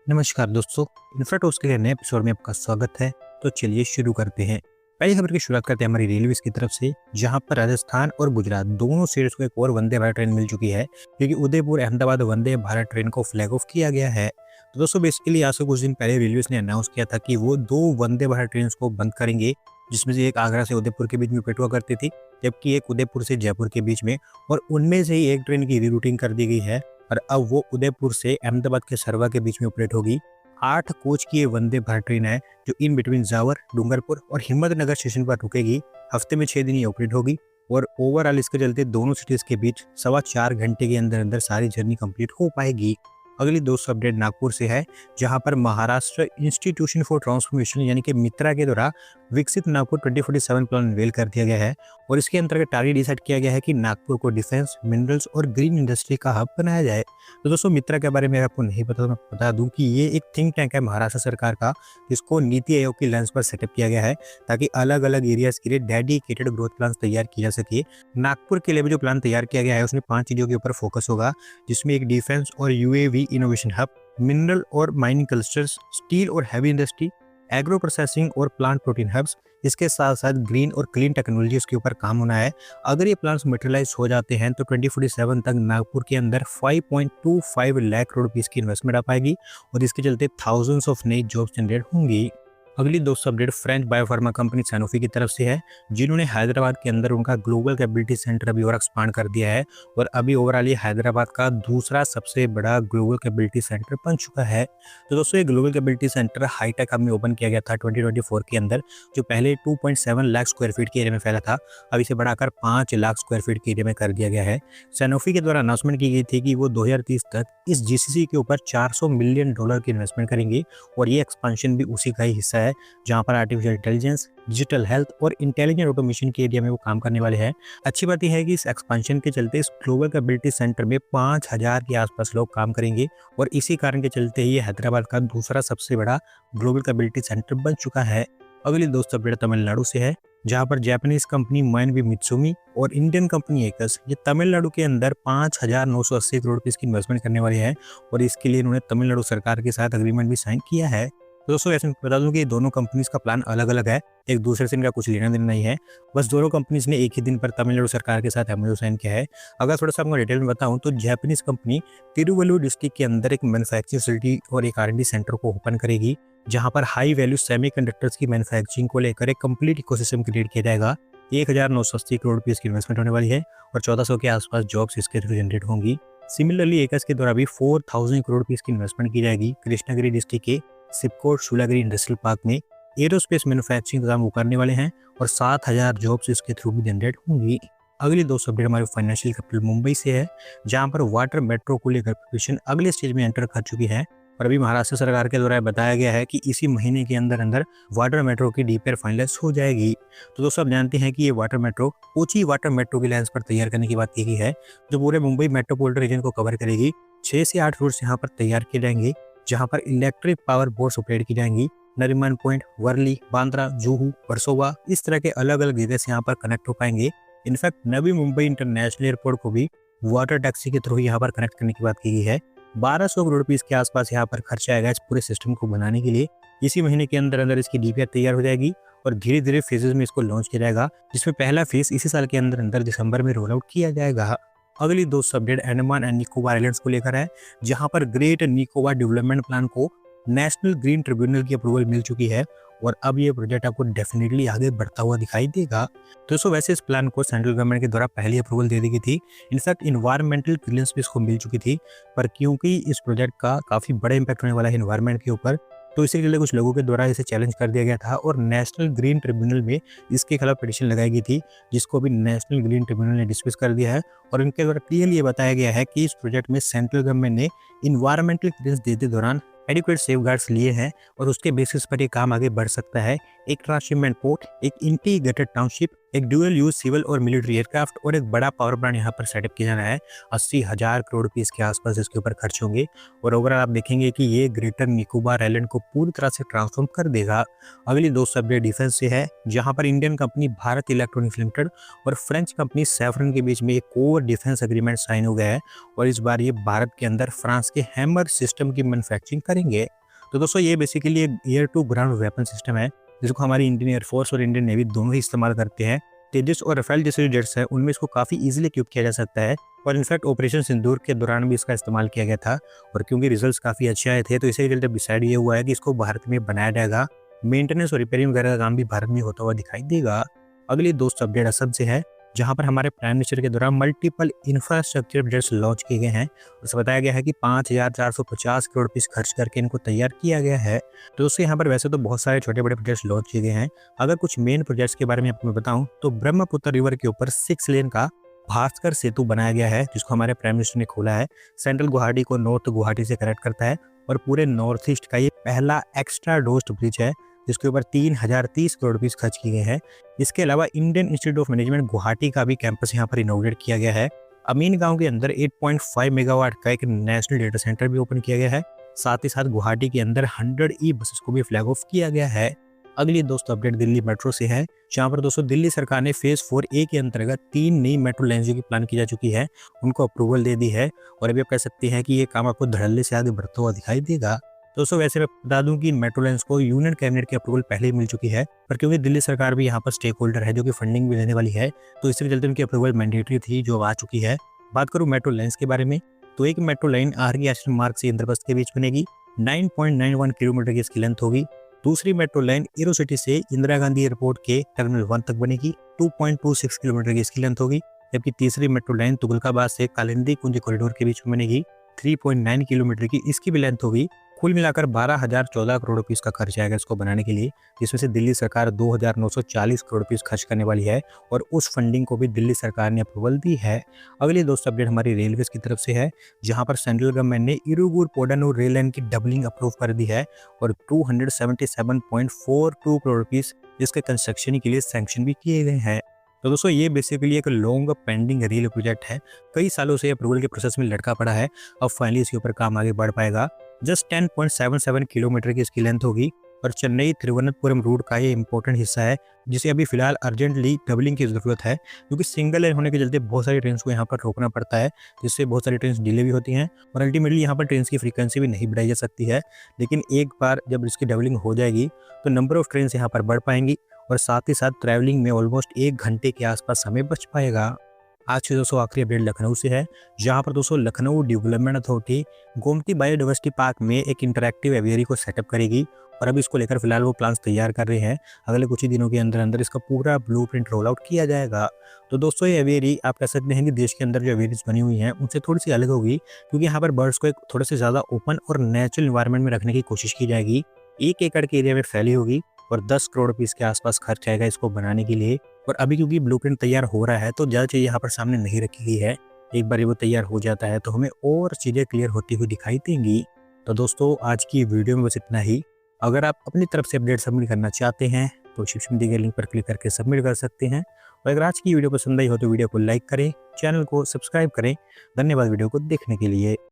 नमस्कार दोस्तों, इन्फ्राटॉक्स के लिए नए एपिसोड में आपका स्वागत है। तो चलिए शुरू करते हैं। पहली खबर की शुरुआत करते हैं हमारी रेलवेज की तरफ से, जहां पर राजस्थान और गुजरात दोनों स्टेट्स को एक और वंदे भारत ट्रेन मिल चुकी है, क्योंकि उदयपुर अहमदाबाद वंदे भारत ट्रेन को फ्लैग ऑफ किया गया है। तो दोस्तों बेसिकली आज से कुछ दिन पहले रेलवेज ने अनाउंस किया था कि वो 2 वंदे भारत ट्रेन को बंद करेंगे, जिसमें से एक आगरा से उदयपुर के बीच में ऑपरेट हुआ करती थी, जबकि एक उदयपुर से जयपुर के बीच में, और उनमें से ही एक ट्रेन की रीरूटिंग कर दी गई है और अब वो उदयपुर से अहमदाबाद के सरवा के बीच में ऑपरेट होगी। 8 कोच की ये वंदे भारत ट्रेन है, जो इन बिटवीन जावर, डूंगरपुर और हिम्मतनगर स्टेशन पर रुकेगी। हफ्ते में 6 दिन ये ऑपरेट होगी और ओवरऑल इसके चलते दोनों सिटीज के बीच 4.25 घंटे के अंदर अंदर सारी जर्नी कंप्लीट हो पाएगी। अगली दोस्तों अपडेट नागपुर से है, जहां पर महाराष्ट्र इंस्टीट्यूशन फॉर ट्रांसफॉर्मेशन यानी कि मित्रा के द्वारा विकसित नागपुर 2047 प्लान अनवेल कर दिया गया है और इसके अंतर्गत टारगेट डिसाइड किया गया है कि नागपुर को डिफेंस, मिनरल्स और ग्रीन इंडस्ट्री का हब बनाया जाए। तो दोस्तों मित्रा के बारे में आपको नहीं पता तो मैं बता दूं कि ये एक थिंक टैंक है महाराष्ट्र सरकार का, जिसको नीति आयोग की लेंस पर सेटअप किया गया है ताकि अलग अलग एरियाज के लिए डेडिकेटेड ग्रोथ प्लान तैयार किया जा सके। नागपुर के लिए भी जो प्लान तैयार किया गया है उसमें 5 चीजों के ऊपर फोकस होगा, जिसमें एक डिफेंस और यूएवी इनोवेशन हब, मिनरल और माइनिंग क्लस्टर्स, स्टील और हैवी इंडस्ट्री, एग्रो प्रोसेसिंग और प्लांट प्रोटीन हब्स। इसके साथ साथ ग्रीन और क्लीन टेक्नोलॉजीज के ऊपर काम होना है। अगर ये प्लान्स मटेरियलाइज हो जाते हैं तो 2047 तक नागपुर के अंदर 5.25 लाख करोड़ रुपीस की इन्वेस्टमेंट आ पाएगी और इसके चलते थाउजेंड्स ऑफ नई जॉब्स जनरेट होंगी। अगली दोस्तों update French biopharma company Sanofi की तरफ से है, जिन्होंने हैदराबाद के अंदर उनका ग्लोबल कैपेबिलिटी सेंटर अभी और एक्सपांड कर दिया है और अभी ओवरऑल ये हैदराबाद का दूसरा सबसे बड़ा ग्लोबल कैपेबिलिटी सेंटर बन चुका है। तो दोस्तों ये global capability centre hitech hub में ओपन किया गया था 2024 के अंदर, जो पहले 2.7 लाख स्क्वायर फीट के एरिया में फैला था, अब इसे बढ़ाकर 5 लाख स्क्वायर फीट के एरिया में कर दिया गया है। सैनोफी के द्वारा अनाउंसमेंट की गई थी कि वो 2030 तक इस जीसीसी के ऊपर $400 मिलियन की इन्वेस्टमेंट करेंगे और ये एक्सपेंशन भी उसी का ही हिस्सा है, जहां पर आर्टिफिशियल इंटेलिजेंस, डिजिटल हेल्थ और इंटेलिजेंट ऑटोमेशन के एरिया में वो काम करने वाले हैं। अच्छी बात यह है कि इस एक्सपेंशन के चलते इस ग्लोबल कैपेबिलिटी सेंटर में 5000 के आसपास लोग काम करेंगे और इसी कारण के चलते ही ये हैदराबाद का दूसरा सबसे बड़ा ग्लोबल कैपेबिलिटी सेंटर बन चुका है। अगली दोस्त अपडेट तमिलनाडु से है, जहां पर जापानीज कंपनी माइनबी मित्सुमी और इंडियन कंपनी एकस ये तमिलनाडु के अंदर 5980 करोड़ रुपए की इन्वेस्टमेंट करने वाली है और इसके लिए उन्होंने तमिलनाडु सरकार के साथ अग्रीमेंट भी साइन किया है। तो दोस्तों ऐसे बता दूं कि दोनों कंपनीज का प्लान अलग अलग है, एक दूसरे से इनका कुछ लेना देना नहीं है। बस दोनों कंपनीज ने एक ही दिन पर तमिलनाडु सरकार के साथ एमओयू साइन किया है। अगर थोड़ा सा आपको डिटेल में बताऊं तो जापानीज कंपनी तिरुवल्लुर डिस्ट्रिक्ट के अंदर एक मैन्युफैक्चरिंग फैसिलिटी और एक R&D सेंटर को ओपन करेगी, जहां पर हाई वैल्यू सेमीकंडक्टर्स की मैन्युफैक्चरिंग को लेकर एक कंप्लीट इकोसिस्टम क्रिएट किया जाएगा। 1980 करोड़ रुपए की इन्वेस्टमेंट होने वाली है और 1400 के आसपास जॉब्स इसके थ्रू जनरेट होंगी। सिमिलरली एकस के द्वारा भी 4000 करोड़ रुपए की इन्वेस्टमेंट की जाएगी कृष्णागिरी डिस्ट्रिक्ट के सिपकोट शूलागिरी इंडस्ट्रियल पार्क में। एरोस्पेस मैन्युफैक्चरिंग का काम वो करने वाले हैं और 7000 जॉब्स इसके थ्रू भी जनरेट होंगी। अगली दो अपडेट हमारे फाइनेंशियल कैपिटल मुंबई से है, जहां पर वाटर मेट्रो को लेकर प्रिपरेशन अगले स्टेज में एंटर कर चुकी है और अभी महाराष्ट्र सरकार के द्वारा बताया गया है कि इसी महीने के अंदर अंदर वाटर मेट्रो की डीपीआर फाइनलाइज हो जाएगी। तो दोस्तों आप जानते हैं कि ये water metro Kochi water metro की लाइंस पर तैयार करने की बात की गई है, जो पूरे मुंबई मेट्रोपॉलिटन रीजन को कवर करेगी। 6 से 8 रूट्स यहाँ पर तैयार किए जाएंगे, जहां पर इलेक्ट्रिक पावर बोट्स ऑपरेट की जाएंगी। नरीमन पॉइंट, वर्ली, बांद्रा, जुहू, वर्सोवा, इस तरह के अलग अलग जगह से यहाँ पर कनेक्ट हो पाएंगे। In fact Navi Mumbai international airport को भी वाटर टैक्सी के थ्रू यहाँ पर कनेक्ट करने की बात की गई है। 1200 करोड़ रुपीस के आसपास यहाँ पर खर्चा आएगा इस पूरे सिस्टम को बनाने के लिए। इसी महीने के अंदर अंदर इसकी डीपीआर तैयार हो जाएगी और धीरे धीरे फेजेस में इसको लॉन्च किया जाएगा, जिसमें पहला फेज इसी साल के अंदर अंदर दिसंबर में रोल आउट किया जाएगा। अगली दो update Andaman and Nicobar islands को लेकर है, जहां पर ग्रेट निकोबार डेवलपमेंट प्लान को नेशनल ग्रीन ट्रिब्यूनल की अप्रूवल मिल चुकी है और अब ये प्रोजेक्ट आपको डेफिनेटली आगे बढ़ता हुआ दिखाई देगा। दोस्तों वैसे इस प्लान को सेंट्रल गवर्नमेंट के द्वारा पहली अप्रूवल दे दी गई थी, इनफैक्ट इन्वायरमेंटल क्लियरेंस भी इसको मिल चुकी थी, पर क्योंकि इस प्रोजेक्ट का काफी बड़ा इंपैक्ट होने वाला है इन्वायरमेंट के ऊपर, तो इसी के लिए कुछ लोगों के द्वारा इसे चैलेंज कर दिया गया था और नेशनल ग्रीन ट्रिब्यूनल में इसके खिलाफ पिटीशन लगाई गई थी, जिसको भी नेशनल ग्रीन ट्रिब्यूनल ने डिसमिस कर दिया है और इनके द्वारा क्लियरली ये बताया गया है कि इस प्रोजेक्ट में सेंट्रल गवर्नमेंट ने इन्वायरमेंटल क्लियरेंस देते दौरान एडिक्वेट सेफगार्ड्स लिए हैं और उसके बेसिस पर ये काम आगे बढ़ सकता है। एक ट्रांसशिपमेंट पोर्ट, एक इंटीग्रेटेड टाउनशिप, एक ड्यूअल यूज सिविल और मिलिट्री एयरक्राफ्ट और एक बड़ा पावर प्लांट यहाँ पर सेटअप किया जाना है। 80,000 करोड़ रुपीस के आसपास इसके ऊपर खर्च होंगे और ओवरऑल आप देखेंगे कि ये ग्रेटर निकोबार आइलैंड को पूरी तरह से ट्रांसफॉर्म कर देगा। अगली दोस्त अपडेट डिफेंस से है, जहां पर Indian company Bharat electronics limited और फ्रेंच कंपनी सैफरन के बीच में एक कोर डिफेंस एग्रीमेंट साइन हो गया है और इस बार ये भारत के अंदर फ्रांस के हैमर सिस्टम की मैन्युफैक्चरिंग करेंगे। तो दोस्तों ये बेसिकली एक air to ground weapon system है जिसको हमारी इंडियन एयरफोर्स और इंडियन नेवी दोनों ही इस्तेमाल करते हैं। तेजस और राफेल जैसे जो जेट्स है उनमें इसको काफ़ी इजीली इक्विप किया जा सकता है और इनफैक्ट ऑपरेशन सिंदूर के दौरान भी इसका इस्तेमाल किया गया था और क्योंकि रिजल्ट्स काफ़ी अच्छे आए थे तो इसी के चलते डिसाइड ये हुआ है कि इसको भारत में बनाया जाएगा। मेंटेनेंस और रिपेयरिंग वगैरह का काम भी भारत में होता हुआ दिखाई देगा। अगली दोस्त अपडेट असम से है, जहां पर हमारे प्राइम मिनिस्टर के द्वारा मल्टीपल इंफ्रास्ट्रक्चर प्रोजेक्ट्स लॉन्च किए गए हैं। उसे बताया गया है कि 5,450 करोड़ रुपीस खर्च करके इनको तैयार किया गया है। तो उससे यहाँ पर वैसे तो बहुत सारे छोटे बड़े प्रोजेक्ट्स लॉन्च किए गए हैं। अगर कुछ मेन प्रोजेक्ट्स के बारे में आपको मैं बताऊं तो ब्रह्मपुत्र रिवर के ऊपर 6 लेन का भास्कर सेतु बनाया गया है जिसको हमारे प्राइम मिनिस्टर ने खोला है। सेंट्रल गुवाहाटी को नॉर्थ गुवाहाटी से कनेक्ट करता है और पूरे नॉर्थ ईस्ट का ये पहला एक्स्ट्रा डोस्ट ब्रिज है जिसके ऊपर 3,030 करोड़ रुपीस खर्च किए गए हैं। इसके अलावा Indian institute of management Guwahati का भी कैंपस यहाँ पर इनॉग्रेट किया गया है। अमीन गांव के अंदर 8.5 मेगावाट का एक नेशनल डेटा सेंटर भी ओपन किया गया है। साथ ही साथ गुवाहाटी के अंदर 100 ई बसेस को भी फ्लैग ऑफ किया गया है। अगली दोस्तों अपडेट दिल्ली मेट्रो से है, जहां पर दोस्तों दिल्ली सरकार ने फेज 4A के अंतर्गत 3 नई मेट्रो लाइन की प्लान की जा चुकी है, उनको अप्रूवल दे दी है और अभी आप कह सकते हैं कि ये काम आपको धड़ल्ले से आगे बढ़ता हुआ दिखाई देगा। दोस्तों वैसे मैं बता दूं कि इन मेट्रो लाइन्स को यूनियन कैबिनेट की अप्रूवल पहले ही मिल चुकी है, पर क्योंकि दिल्ली सरकार भी यहाँ पर स्टेक होल्डर है जो कि फंडिंग भी लेने वाली है तो इसके चलते उनकी अप्रूवल मैंडेटरी थी जो आ चुकी है। बात करूँ मेट्रो लाइन्स के बारे में तो एक मेट्रो लाइन आर आश्रम मार्ग से इंद्रप्रस्थ के बीच बनेगी, 9.91 किलोमीटर की इसकी लेंथ होगी। दूसरी मेट्रो लाइन एरो सिटी से इंदिरा गांधी एयरपोर्ट के टर्मिनल 1 तक बनेगी, 2.26 किलोमीटर की इसकी लेंथ होगी। जबकि तीसरी मेट्रो लाइन तुगलकाबाद से कालिंदी कुंज कॉरिडोर के बीच में बनेगी, 3.9 किलोमीटर की इसकी भी लेंथ होगी। कुल मिलाकर 12,014 करोड़ रुपीस का खर्च आएगा इसको बनाने के लिए, जिसमें से दिल्ली सरकार 2,940 करोड़ रुपीस खर्च करने वाली है और उस फंडिंग को भी दिल्ली सरकार ने अप्रूवल दी है। अगली दोस्त अपडेट हमारी रेलवेज की तरफ से है, जहां पर सेंट्रल गवर्नमेंट ने इरुगुर पोडानूर रेल लाइन की डबलिंग अप्रूव कर दी है और 277.42 करोड़ रुपीस इसके कंस्ट्रक्शन के लिए सैंक्शन भी किए गए हैं। तो दोस्तों ये बेसिकली एक लॉन्ग पेंडिंग रेल प्रोजेक्ट है, कई सालों से अप्रूवल के प्रोसेस में लटका पड़ा है। अब फाइनली इसके ऊपर काम आगे बढ़ पाएगा। जस्ट 10.77 किलोमीटर की इसकी लेंथ होगी और चेन्नई तिरुवनंतपुरम रूट का ये इंपॉर्टेंट हिस्सा है जिसे अभी फिलहाल अर्जेंटली डबलिंग की जरूरत है, क्योंकि सिंगल लेन होने के चलते बहुत सारी ट्रेन को यहाँ पर रोकना पड़ता है, जिससे बहुत सारी ट्रेन डिले भी होती हैं और अल्टीमेटली यहाँ पर ट्रेन की फ्रीक्वेंसी भी नहीं बढ़ाई जा सकती है। लेकिन एक बार जब इसकी डबलिंग हो जाएगी तो नंबर ऑफ ट्रेन यहाँ पर बढ़ पाएंगी और साथ ही साथ ट्रैवलिंग में ऑलमोस्ट 1 घंटे के आसपास समय बच पाएगा। आज के दोस्तों आखिरी अपडेट लखनऊ से है, जहां पर दोस्तों Lucknow development authority Gomti biodiversity park में एक इंटरैक्टिव एवियरी को सेटअप करेगी और अभी इसको लेकर फिलहाल वो प्लान्स तैयार कर रहे हैं। अगले कुछ ही दिनों के अंदर अंदर इसका पूरा ब्लूप्रिंट रोल आउट किया जाएगा। तो दोस्तों ये एवियरी आप कह सकते हैं कि देश के अंदर जो एवियरीज बनी हुई हैं उनसे थोड़ी सी अलग होगी, क्योंकि यहाँ पर बर्ड्स को एक थोड़े से ज़्यादा ओपन और नेचुरल इन्वायरमेंट में रखने की कोशिश की जाएगी। 1 एकड़ के एरिया में फैली होगी और 10 करोड़ रुपीस के आसपास खर्च आएगा इसको बनाने के लिए। और अभी क्योंकि ब्लूप्रिंट तैयार हो रहा है तो ज़्यादा चीज़ें यहाँ पर सामने नहीं रखी गई है। एक बार वो तैयार हो जाता है तो हमें और चीज़ें क्लियर होती हुई दिखाई देंगी। तो दोस्तों आज की वीडियो में बस इतना ही। अगर आप अपनी तरफ से अपडेट सबमिट करना चाहते हैं तो डिस्क्रिप्शन दिए गए लिंक पर क्लिक करके सबमिट कर सकते हैं। और अगर आज की वीडियो पसंद आई हो तो वीडियो को लाइक करें, चैनल को सब्सक्राइब करें। धन्यवाद वीडियो को देखने के लिए।